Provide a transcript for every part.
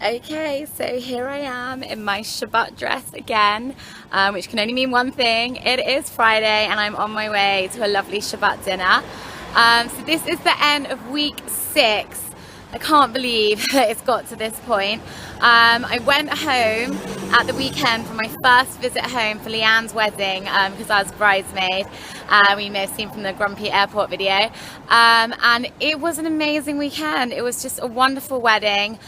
Okay, so here I am in my Shabbat dress again, which can only mean one thing. It is Friday and I'm on my way to a lovely Shabbat dinner. So this is the end of week 6. I can't believe it's got to this point. I went home at the weekend for my first visit home for Leanne's wedding because I was bridesmaid. We may have seen from the Grumpy Airport video. And it was an amazing weekend. It was just a wonderful wedding.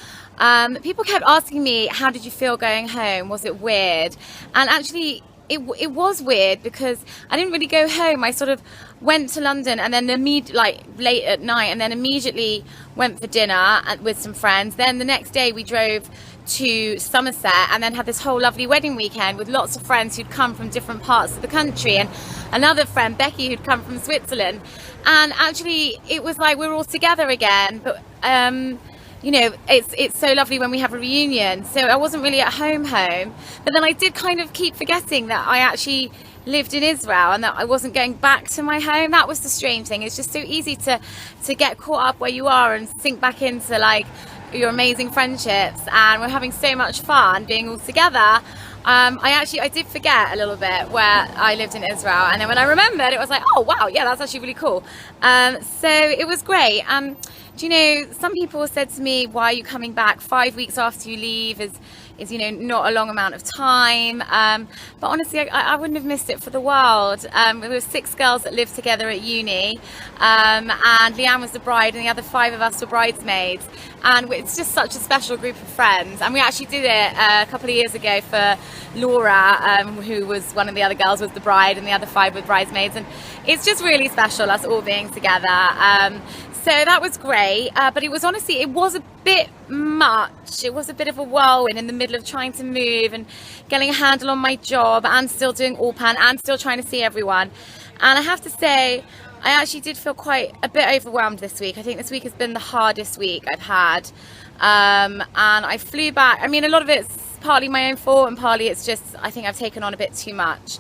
People kept asking me, how did you feel going home? Was it weird? And actually, it was weird because I didn't really go home. I sort of went to London and then late at night, and then immediately went for dinner with some friends. Then the next day we drove to Somerset and then had this whole lovely wedding weekend with lots of friends who'd come from different parts of the country, and another friend, Becky, who'd come from Switzerland. And actually, it was like we're all together again. But you know, it's so lovely when we have a reunion. So I wasn't really at home, but then I did kind of keep forgetting that I actually lived in Israel and that I wasn't going back to my home. That was the strange thing. It's just so easy to get caught up where you are and sink back into like your amazing friendships, and we're having so much fun being all together. I did forget a little bit where I lived in Israel, and then when I remembered, it was like, oh wow, yeah, that's actually really cool. So it was great. Do you know, some people said to me, why are you coming back 5 weeks after you leave? Is you know, not a long amount of time. But honestly, I wouldn't have missed it for the world. There were 6 girls that lived together at uni, and Leanne was the bride, and the other 5 of us were bridesmaids. And it's just such a special group of friends. And we actually did it a couple of years ago for Laura, who was one of the other girls, was the bride, and the other 5 were bridesmaids. And it's just really special, us all being together. So that was great, but it was a bit much. It was a bit of a whirlwind in the middle of trying to move and getting a handle on my job and still doing Ulpan and still trying to see everyone. And I have to say, I actually did feel quite a bit overwhelmed this week. I think this week has been the hardest week I've had. And I flew back. I mean, a lot of it's partly my own fault and partly it's just, I think I've taken on a bit too much.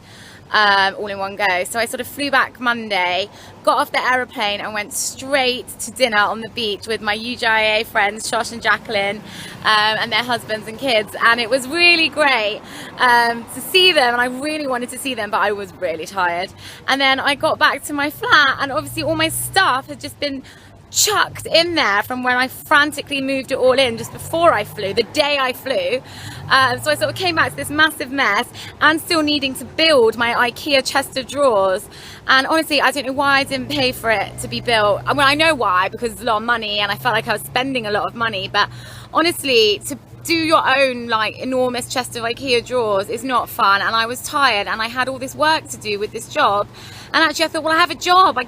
All in one go. So I sort of flew back Monday, got off the aeroplane and went straight to dinner on the beach with my UGIA friends, Josh and Jacqueline, and their husbands and kids. And it was really great to see them, and I really wanted to see them, but I was really tired. And then I got back to my flat, and obviously all my stuff had just been chucked in there from when I frantically moved it all in just before I flew, the day I flew. So I sort of came back to this massive mess and still needing to build my IKEA chest of drawers. And honestly, I don't know why I didn't pay for it to be built. I mean, I know why, because it's a lot of money and I felt like I was spending a lot of money. But honestly, to do your own like enormous chest of IKEA drawers is not fun. And I was tired and I had all this work to do with this job. And actually I thought, well, I have a job.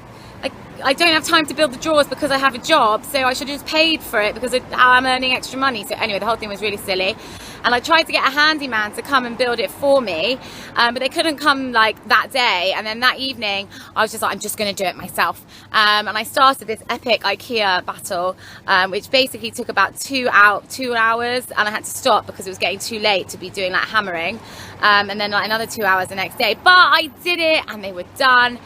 I don't have time to build the drawers because I have a job, so I should have just paid for it because I'm earning extra money. So anyway, the whole thing was really silly. And I tried to get a handyman to come and build it for me, but they couldn't come like that day. And then that evening, I was just like, I'm just going to do it myself. And I started this epic IKEA battle, which basically took about 2 hours, and I had to stop because it was getting too late to be doing like hammering, and then like another 2 hours the next day. But I did it, and they were done.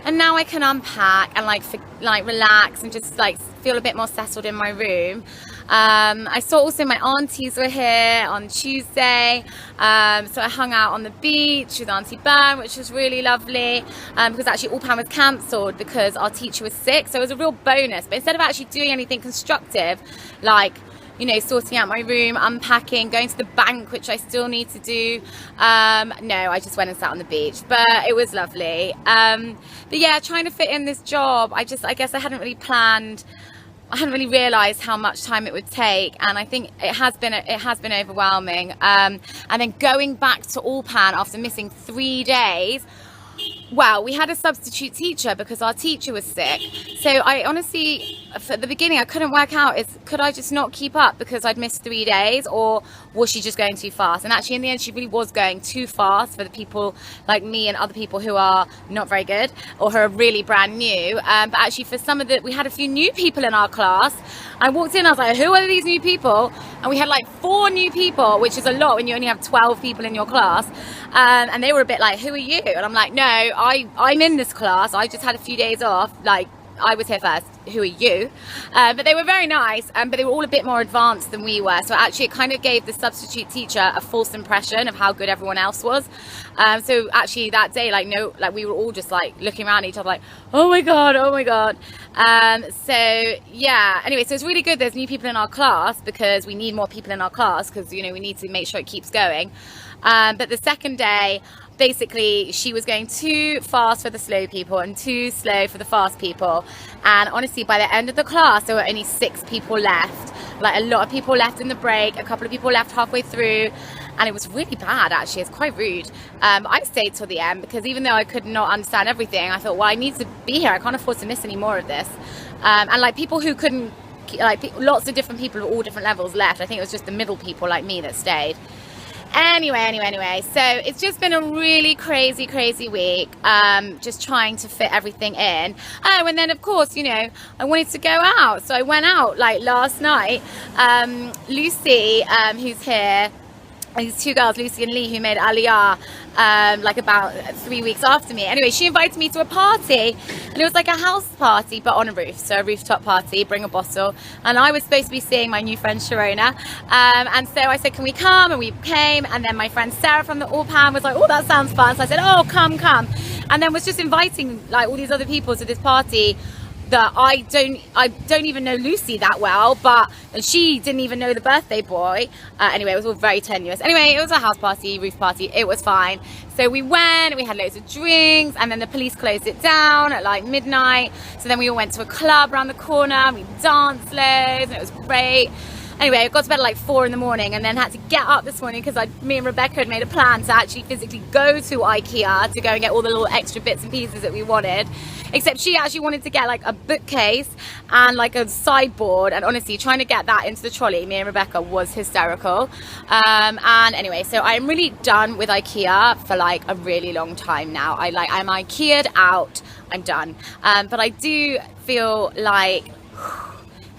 And now I can unpack and like relax and just like feel a bit more settled in my room. I saw also my aunties were here on Tuesday, so I hung out on the beach with Auntie Bern, which was really lovely, because actually Ulpan was cancelled because our teacher was sick, so it was a real bonus. But instead of actually doing anything constructive, like, you know, sorting out my room, unpacking, going to the bank, which I still need to do. No, I just went and sat on the beach, but it was lovely. But yeah, trying to fit in this job, I guess I hadn't really realised how much time it would take, and I think it has been overwhelming. And then going back to Ulpan after missing 3 days. Well, we had a substitute teacher because our teacher was sick. So I honestly, at the beginning, I couldn't work out, could I just not keep up because I'd missed 3 days, or was she just going too fast? And actually, in the end, she really was going too fast for the people like me and other people who are not very good or who are really brand new. But actually, we had a few new people in our class. I walked in, I was like, who are these new people? And we had like 4 new people, which is a lot when you only have 12 people in your class. And they were a bit like, who are you? And I'm like, no, I'm in this class. I just had a few days off, like I was here first. Who are you? But they were very nice, but they were all a bit more advanced than we were. So actually it kind of gave the substitute teacher a false impression of how good everyone else was. So actually that day, like we were all just like looking around at each other like, oh my God. So yeah, anyway, so it's really good there's new people in our class, because we need more people in our class, because, you know, we need to make sure it keeps going. But the second day, basically she was going too fast for the slow people and too slow for the fast people, and honestly by the end of the class there were only 6 people left. Like, a lot of people left in the break, a couple of people left halfway through, and it was really bad actually. It's quite rude. I stayed till the end because even though I could not understand everything, I thought, well, I need to be here, I can't afford to miss any more of this. And like people who couldn't, like lots of different people of all different levels left. I think it was just the middle people like me that stayed. Anyway, so it's just been a really crazy week, just trying to fit everything in. Oh, and then of course, you know, I wanted to go out, so I went out like last night. Lucy, who's here, these 2 girls, Lucy and Lee, who made Aliyah like about 3 weeks after me. Anyway, she invited me to a party, and it was like a house party but on a roof, so a rooftop party, bring a bottle. And I was supposed to be seeing my new friend Sharona, and so I said, can we come? And we came, and then my friend Sarah from the Ulpan was like, oh, that sounds fun. So I said, oh, come, and then was just inviting like all these other people to this party that I don't even know Lucy that well, but she didn't even know the birthday boy. Anyway, it was all very tenuous. Anyway, it was a house party, roof party, it was fine. So we went, we had loads of drinks, and then the police closed it down at like midnight. So then we all went to a club around the corner, and we danced loads, and it was great. Anyway, I got to bed at like 4 in the morning, and then had to get up this morning because me and Rebecca had made a plan to actually physically go to IKEA to go and get all the little extra bits and pieces that we wanted. Except she actually wanted to get like a bookcase and like a sideboard, and honestly trying to get that into the trolley, me and Rebecca, was hysterical. And anyway, so I'm really done with IKEA for like a really long time now. I'm IKEA'd out, I'm done. But I do feel like,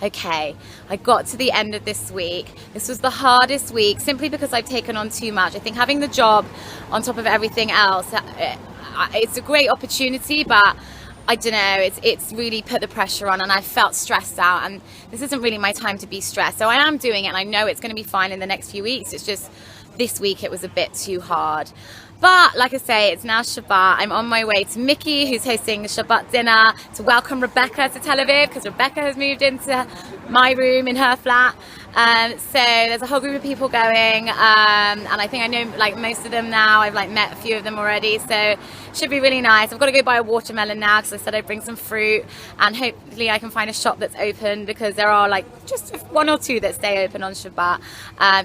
okay, I got to the end of this week. This was the hardest week simply because I've taken on too much. I think having the job on top of everything else, it's a great opportunity, but I don't know, it's really put the pressure on, and I felt stressed out, and this isn't really my time to be stressed. So I am doing it, and I know it's going to be fine in the next few weeks. It's just this week it was a bit too hard. But like I say, it's now Shabbat. I'm on my way to Mickey, who's hosting the Shabbat dinner, to welcome Rebecca to Tel Aviv, because Rebecca has moved into my room in her flat. So there's a whole group of people going, and I think I know like most of them now. I've like met a few of them already, so it should be really nice. I've got to go buy a watermelon now because I said I'd bring some fruit, and hopefully I can find a shop that's open, because there are like just 1 or 2 that stay open on Shabbat.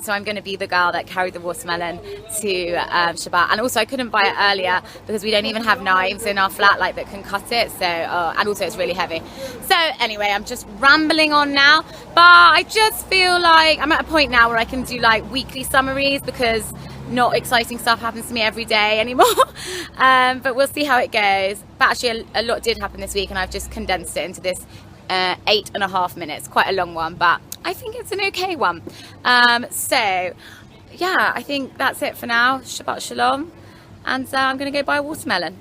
So I'm going to be the girl that carried the watermelon to Shabbat. And also I couldn't buy it earlier because we don't even have knives in our flat like that can cut it, so and also it's really heavy. So anyway, I'm just rambling on now, but I just feel like I'm at a point now where I can do like weekly summaries, because not exciting stuff happens to me every day anymore. But we'll see how it goes. But actually a lot did happen this week, and I've just condensed it into this 8.5 minutes, quite a long one, but I think it's an okay one. So yeah, I think that's it for now. Shabbat shalom, and I'm gonna go buy a watermelon.